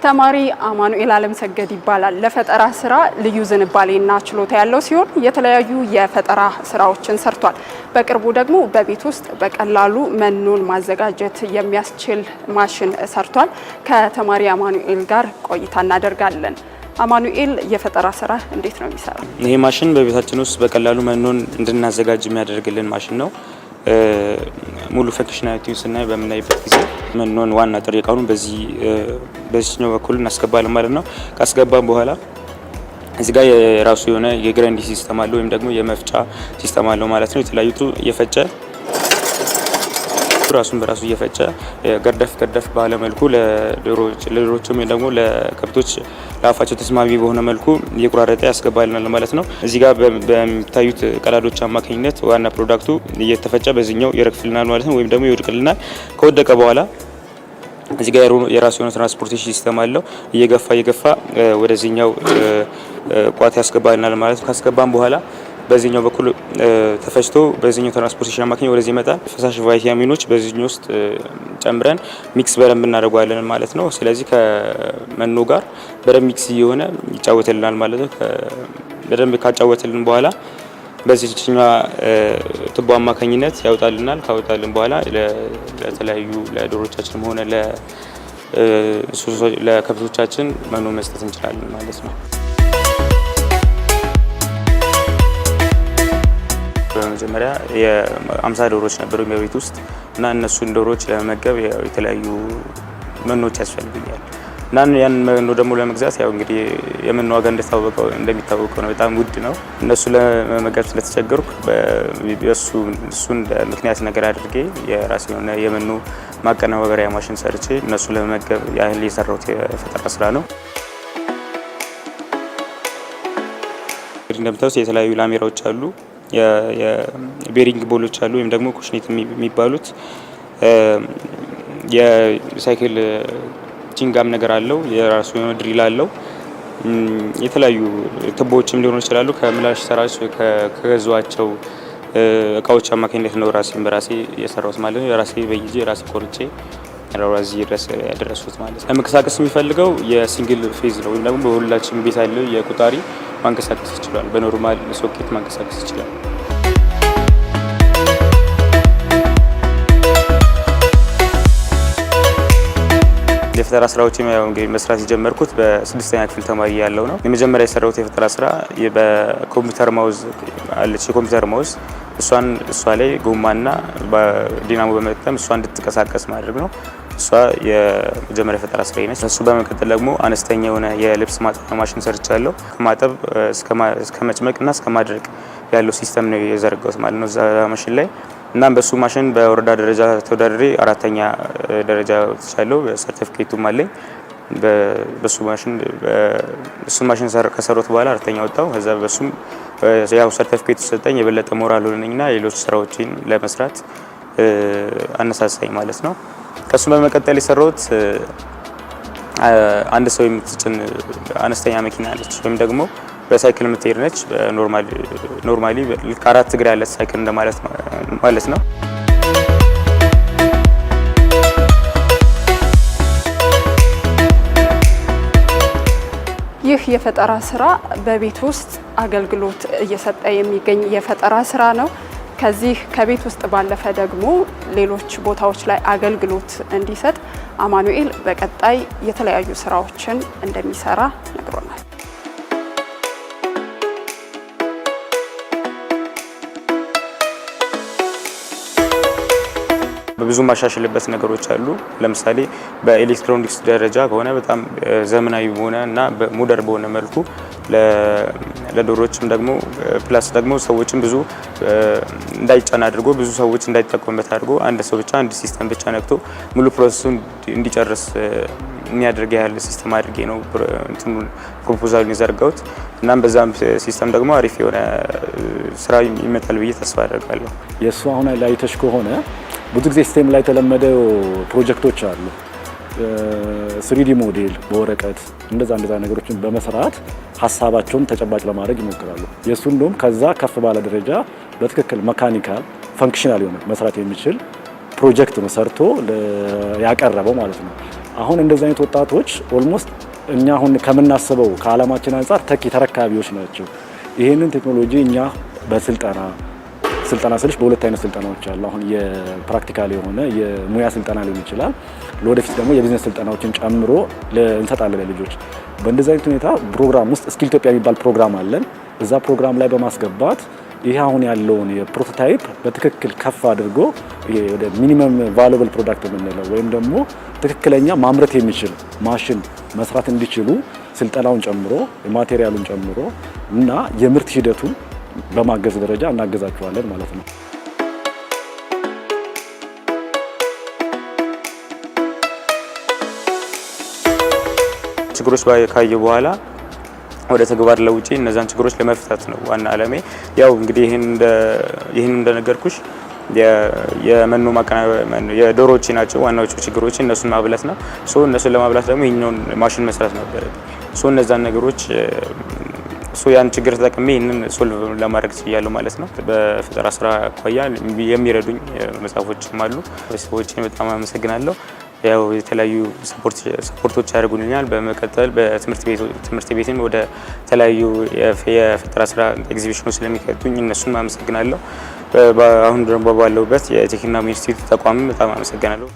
ተማሪ አማኑኤል አለምሰገድ ይባላል። ለፈጠራ ስራ ልዩ ዝንባሌና ችሎታ ያለው ሲሆን የተለያዩ የፈጠራ ስራዎችን ሰርቷል። በቅርቡ ደግሞ በቤት ውስጥ በቀላሉ መኖን ማዘጋጀት የሚያስችል ማሽን ሰርቷል። ከተማሪ አማኑኤል ጋር ቆይታ እናደርጋለን። አማኑኤል የፈጠራ ስራ እንዴት ነው የሚሰራው? ይሄ ማሽን በቤታችን ውስጥ በቀላሉ መኖን እንድናዘጋጅ የሚያደርግልን ማሽን ነው። ሙሉ ፈንክሽናሊቲውን ስናይ በምናይበት ጊዜ መኖን ዋና ጥሬ ዕቃውን በዚህኛው በኩል እናስገባለን ማለት ነው። ካስገባን በኋላ እዚህ ጋር የራሱ የሆነ የግራይንዲንግ ሲስተም አለው ወይም ደግሞ የመፍጫ ሲስተም አለው ማለት ነው። የተለያዩቱ እየፈጨ ራሱን በራሱ እየፈጨ ገርደፍ ባለ መልኩ ለዶሮዎችም ወይ ደግሞ ለከብቶች ለአፋቸው ተስማሚ በሆነ መልኩ እየቆራረጠ ያስገባልናል ማለት ነው። እዚህ ጋር በሚታዩት ቀዳዶች አማካኝነት ዋና ፕሮዳክቱ እየተፈጨ በዚህኛው ይረግፍልናል ማለት ነው፣ ወይም ደግሞ ይወድቅልናል። ከወደቀ በኋላ እዚህ ጋር የራሱ የሆነ ትራንስፖርቴሽን ሲስተም አለው። እየገፋ ወደዚህኛው ቋት ያስገባልናል ማለት ነው። ካስገባን በኋላ በዚህኛው በኩል ተፈጭቶ በዚህኛው ትራንስፖርቴሽን አማካኝ ወደዚህ ይመጣል። ፈሳሽ ቫይታሚኖች በዚህኛው ውስጥ ጨምረን ሚክስ በደንብ እናደርገዋለን ማለት ነው። ስለዚህ ከመኖ ጋር በደንብ ሚክስ እየሆነ ይጫወትልናል ማለት ነው። በደንብ ካጫወትልን በኋላ በዚህኛው ቱቦ አማካኝነት ያወጣልናል። ካወጣልን በኋላ ለተለያዩ ለዶሮቻችንም ሆነ ለከብቶቻችን መኖ መስጠት እንችላለን ማለት ነው። በመጀመሪያ የ50 ዶሮዎች ነበሩ በቤት ውስጥ እና እነሱን ዶሮዎች ለመመገብ የተለያዩ መኖች ያስፈልጉኛል እና ያን መኖ ደግሞ ለመግዛት ያው እንግዲህ የመኖ ዋጋ እንደሚታወቀው ነው፣ በጣም ውድ ነው። እነሱ ለመመገብ ስለተቸገርኩ እሱን ምክንያት ነገር አድርጌ የራሴ የሆነ የመኖ ማቀነባበሪያ ማሽን ሰርቼ እነሱ ለመመገብ ያህል የሰራሁት የፈጠራ ስራ ነው። እንደምታዩት የተለያዩ ላሜራዎች አሉ፣ የቤሪንግ ቦሎች አሉ ወይም ደግሞ ኩሽኔት የሚባሉት የሳይክል ጂንጋም ነገር አለው። የራሱ የሆነ ድሪል አለው። የተለያዩ ቱቦዎችም ሊሆኑ ይችላሉ። ከምላሽ ሰራች ከገዟቸው እቃዎች አማካኝነት ነው በራሴ የሰራሁት ማለት ነው። የራሴ በይጂ የራሴ ቆርጬ ራዚ ድረስ ያደረሱት ማለት ነው። ለመንቀሳቀስ የሚፈልገው የሲንግል ፌዝ ነው ወይም ደግሞ በሁላችንም ቤት ያለው የቁጣሪ ማንቀሳቀስ ይችላል። በኖርማል ሶኬት ማንቀሳቀስ ይችላል። የፈጠራ ስራዎችን ያው እንግዲህ መስራት የጀመርኩት በ6ኛ ክፍል ተማሪ ያለው ነው። የመጀመሪያ የሰራሁት የፈጠራ ስራ በኮምፒውተር ማውዝ አለች። የኮምፒውተር ማውዝ እሷ ላይ ጎማና በዲናሞ በመጠቀም እሷ እንድትንቀሳቀስ ማድረግ ነው። እሷ የመጀመሪያ የፈጠራ ስራ ነች። እሱ በመቀጠል ደግሞ አነስተኛ የሆነ የልብስ ማጠቢያ ማሽን ሰርቻለሁ። ከማጠብ እስከ መጭመቅና እስከ ማድረቅ ያለው ሲስተም ነው የዘረጋሁት ማለት ነው እዛ ማሽን ላይ። እናም በሱ ማሽን በወረዳ ደረጃ ተወዳድሬ 4ኛ ደረጃ ወጥቻለሁ። ሰርቲፊኬቱም አለኝ። በሱ ማሽን ከሰሩት በኋላ 4ኛ ወጣሁ። ከዛ በሱም ያው ሰርቲፊኬቱ ሰጠኝ። የበለጠ ሞራል ሆነኝና ሌሎች ስራዎችን ለመስራት አነሳሳኝ ማለት ነው። ከሱ በመቀጠል የሰራሁት አንድ ሰው የምትጭን አነስተኛ መኪና አለች ወይም ደግሞ በሳይክል የምትሄድ ነች። ኖርማሊ ልክ 4 እግር ያለ ሳይክል እንደማለት ማለት ነው። ይህ የፈጠራ ስራ በቤት ውስጥ አገልግሎት እየሰጠ የሚገኝ የፈጠራ ስራ ነው። ከቤት ውስጥ ባለፈ ደግሞ ሌሎች ቦታዎች ላይ አገልግሎት እንዲሰጥ አማኑኤል በቀጣይ የተለያዩ ስራዎችን እንደሚሰራ ነግሮናል። ብዙ ማሻሽልበት ነገሮች አሉ። ለምሳሌ በኤሌክትሮኒክስ ደረጃ ከሆነ በጣም ዘመናዊ በሆነ እና ሞደርን በሆነ መልኩ ለዶሮዎችም ደግሞ ፕላስ ደግሞ ሰዎችም ብዙ እንዳይጫን አድርጎ ብዙ ሰዎች እንዳይጠቀሙበት አድርጎ አንድ ሰው ብቻ አንድ ሲስተም ብቻ ነክቶ ሙሉ ፕሮሰሱን እንዲጨርስ የሚያደርግ ያህል ሲስተም አድርጌ ነው ፕሮፖዛሉን የዘረጋሁት። እናም በዛም ሲስተም ደግሞ አሪፍ የሆነ ስራ ይመጣል ብዬ ተስፋ አደርጋለሁ። የእሱ አሁን ላይ አይተሽ ከሆነ ብዙ ጊዜ ሲስተም ላይ የተለመደው ፕሮጀክቶች አሉ። 3D ሞዴል በወረቀት እንደዛ ነገሮችን በመስራት ሀሳባቸውን ተጨባጭ ለማድረግ ይሞክራሉ። የእሱ እንደውም ከዛ ከፍ ባለ ደረጃ በትክክል መካኒካል ፈንክሽናል የሆነ መስራት የሚችል ፕሮጀክት ነው ሰርቶ ያቀረበው ማለት ነው። አሁን እንደዚህ አይነት ወጣቶች ኦልሞስት እኛ አሁን ከምናስበው ከዓላማችን አንጻር ተኪ ተረካቢዎች ናቸው። ይህንን ቴክኖሎጂ እኛ ስልጠና ስልሽ በሁለት አይነት ስልጠናዎች አሉ። አሁን የፕራክቲካል የሆነ የሙያ ስልጠና ሊሆን ይችላል። ለወደፊት ደግሞ የቢዝነስ ስልጠናዎችን ጨምሮ እንሰጣለን ለልጆች። በእንደዚህ አይነት ሁኔታ ፕሮግራም ውስጥ ስኪል ኢትዮጵያ የሚባል ፕሮግራም አለን። እዛ ፕሮግራም ላይ በማስገባት ይሄ አሁን ያለውን የፕሮቶታይፕ በትክክል ከፍ አድርጎ ወደ ሚኒመም ቫሉብል ፕሮዳክት የምንለው ወይም ደግሞ ትክክለኛ ማምረት የሚችል ማሽን መስራት እንዲችሉ ስልጠናውን ጨምሮ የማቴሪያሉን ጨምሮ እና የምርት ሂደቱን በማገዝ ደረጃ እናገዛቸዋለን ማለት ነው። ችግሮች ካየ በኋላ ወደ ተግባር ለውጪ እነዛን ችግሮች ለመፍታት ነው ዋና ዓላማዬ። ያው እንግዲህ ይህን እንደነገርኩሽ የመኖ የዶሮዎች ናቸው ዋናዎቹ ችግሮች፣ እነሱን ማብላት ነው። እነሱን ለማብላት ደግሞ ይህኛውን ማሽን መስራት ነበር። እነዛን ነገሮች ያን ችግር ተጠቅሜ ይህንን ሶልቭ ለማድረግ ችያለሁ ማለት ነው። በፈጠራ ስራ አኳያ የሚረዱኝ መጽሐፎችም አሉ። ቤተሰቦቼን በጣም አመሰግናለሁ። ያው የተለያዩ ሰፖርቶች ያደርጉልኛል። በመቀጠል በትምህርት ቤትም ወደ ተለያዩ የፈጠራ ስራ ኤግዚቢሽኖች ስለሚከቱኝ እነሱን አመሰግናለሁ። አሁን ደግሞ ባለሁበት የቴክኒክና ኢንስቲትዩት ተቋምም በጣም አመሰግናለሁ።